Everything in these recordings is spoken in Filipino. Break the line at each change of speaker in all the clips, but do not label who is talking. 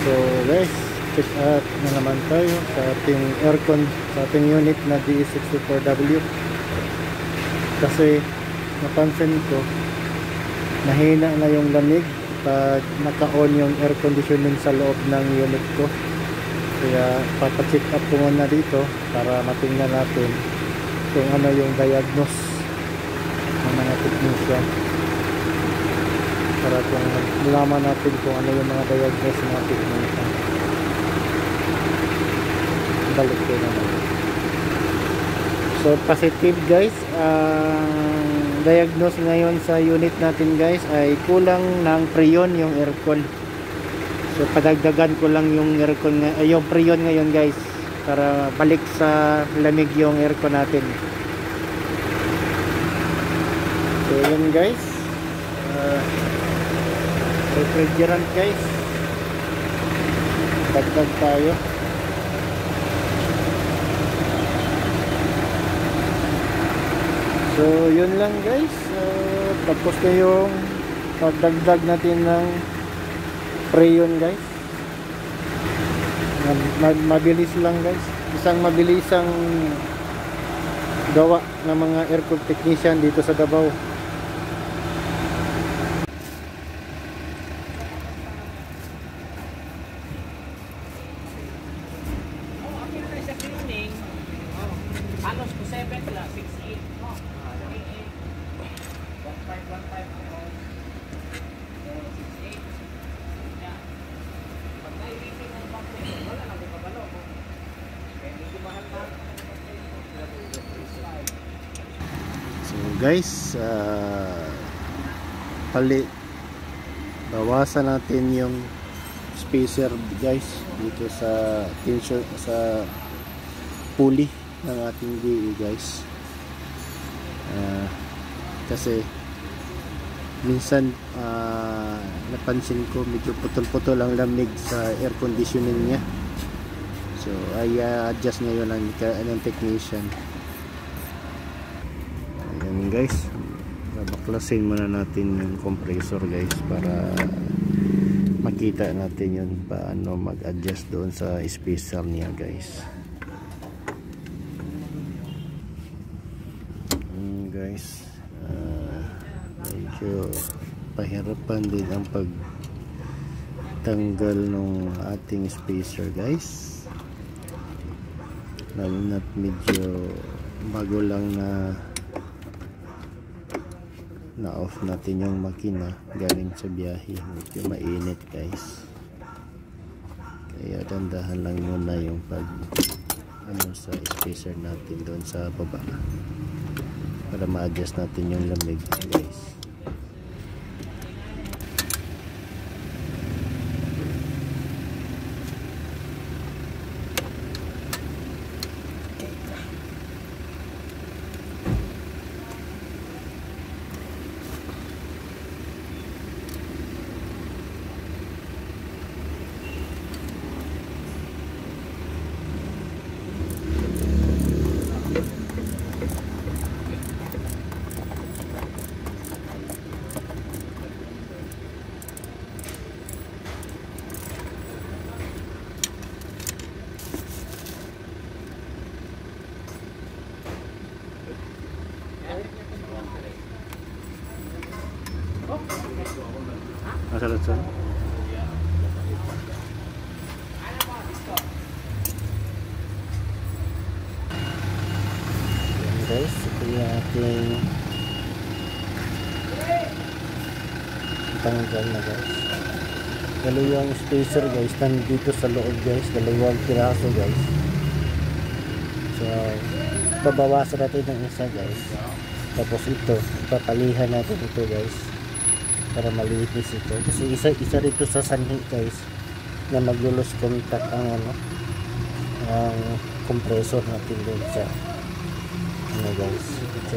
So guys, check out na naman tayo sa ating aircon, sa ating unit na DE64W. Kasi napansin ko mahina na yung lamig pag naka-on yung air conditioning sa loob ng unit ko. Kaya papacheck up ko muna dito para matingnan natin kung ano yung diagnose ng mga technician, para kung malaman natin kung ano yung mga diagnose ng mga technician. Balik ko naman. So positive guys, diagnose ngayon sa unit natin guys ay kulang ng freon yung aircon. So padagdagan ko lang yung aircon, yung freon ngayon guys, para balik sa lamig yung aircon natin. So yun guys, refrigerant guys, dagdag tayo. So yun lang guys, tapos na yung pagdagdag natin ng freon guys. Mabilis lang guys, isang mabilisang gawa ng mga aircon technician dito sa Davao.
Halos ko 7 lang, 6-8.
So guys, bawasan natin yung spacer guys dito sa tension, sa pulley ng ating DE guys. Kasi minsan napansin ko medyo putol-putol ang lamig sa air conditioning niya. So ay adjust ngayon ng technician. Ayan guys, babaklasin muna natin yung compressor guys para makita natin yun paano mag-adjust doon sa spacer niya guys. Guys, medyo pahirapan din ang pagtanggal ng ating spacer guys, lalo na't medyo bago lang na off natin yung makina galing sa biyahe. Medyo mainit guys, kaya dandahan lang muna yung sa spacer natin doon sa baba para ma-adjust natin yung lamig guys. Masalat sa guys, ito yung ating tanggal na guys. Dalawang spacer guys, nandito sa loob guys, dalawang piraso guys. So babawasan natin ng isa guys, tapos ito papalihan natin ito guys para malinis ito, kasi isa rito sa sanhi guys na mag-lose contact ang ang compressor natin doon sa guys. So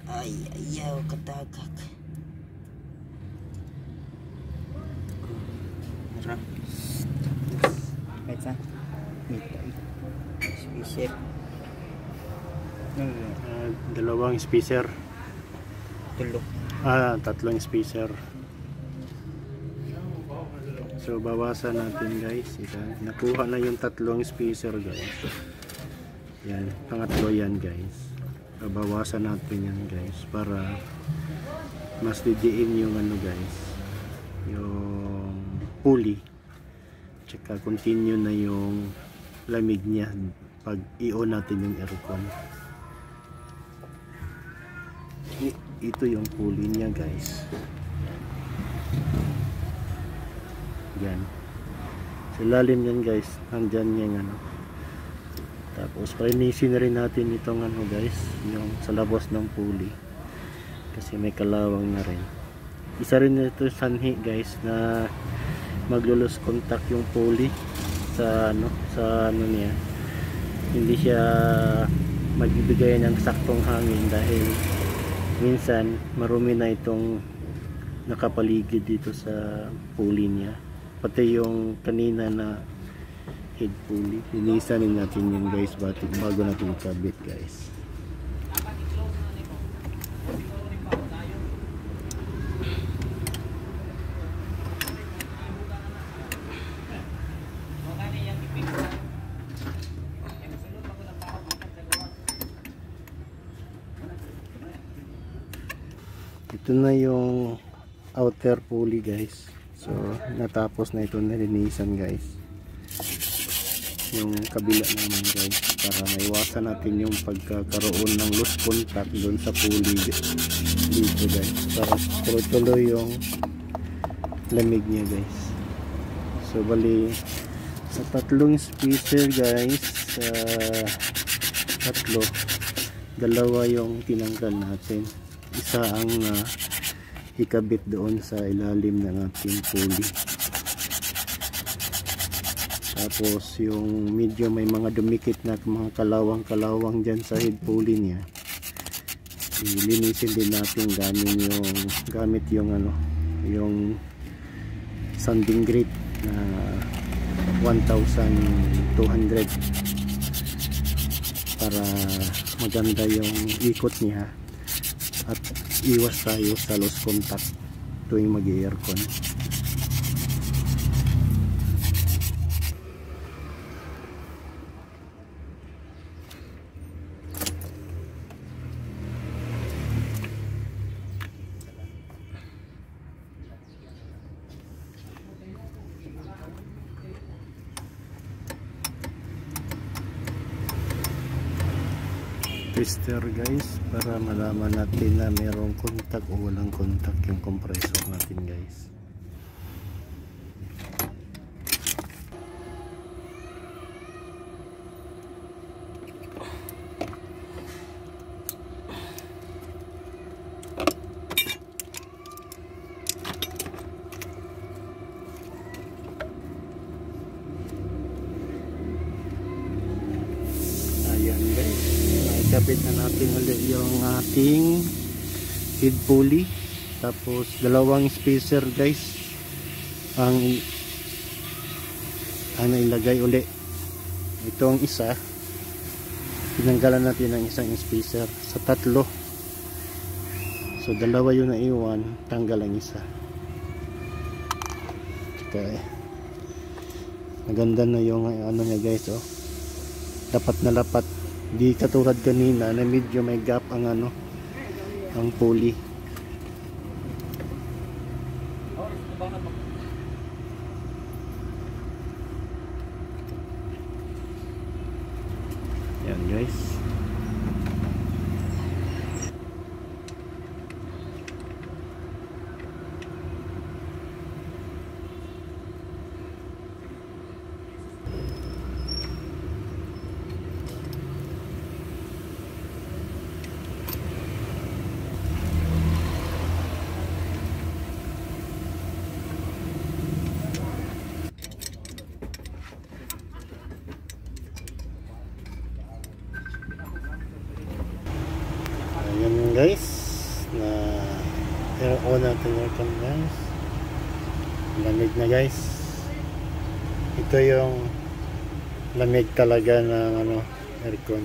ay ayaw katagak.
Chef.
Dalawang spacer.
Tulo.
Tatlong spacer. So bawasan natin guys. Nakuha na yung tatlong spacer guys. Yan, pangatlo yan guys. Babawasan natin yan guys para mas didiin yung ano guys, yung pulley. Tsaka continue na yung lamig niya pag i-on natin yung aircon. Ito yung pulley niya guys. Yan. Sa lalim yan guys, nandyan yung ano. Tapos palinisin na rin natin itong ano guys, yung sa labas ng pulley. Kasi may kalawang na rin. Isa rin ito sanhi guys na maglo-lose contact yung pulley sa ano niya. Hindi siya magbibigay ng saktong hangin dahil minsan marumi na itong nakapaligid dito sa pulley niya. Pati yung kanina na head pulley, linisan din natin yun guys bago natin ikabit guys. Ito na yung outer pulley guys. So natapos na ito, nalinisan guys. Yung kabila naman guys, para maiwasan natin yung pagkakaroon ng loose contact doon sa pulley dito guys, para tuloy yung lamig niya guys. So bali sa tatlong spacer guys, tatlo, dalawa yung tinanggal natin, isa ang ikabit doon sa ilalim ng ating pulley. Tapos yung medyo may mga dumikit na mga kalawang dyan sa head pulley niya, ilinisin din natin gamit yung yung sanding grit na 1,200 para maganda yung ikot niya at iwas tayo sa loose contact tuwing mag-aircon. Tester guys, para malaman natin na mayroong contact o walang contact yung compressor natin guys. Ayan guys, nakikabit na natin ulit yung ating head pulley. Tapos dalawang spacer guys ang ilagay ulit. Itong isa, tinanggalan natin ng isang spacer sa tatlo. So dalawa yung naiwan, tanggal ang isa. Okay, maganda na yung ano niya guys, oh. Dapat na lapat, di katulad kanina na medyo may gap ang ang pulley. Yan guys. Ayan guys, na on natin aircon guys. Lamig na guys. Ito yung lamig talaga ng aircon.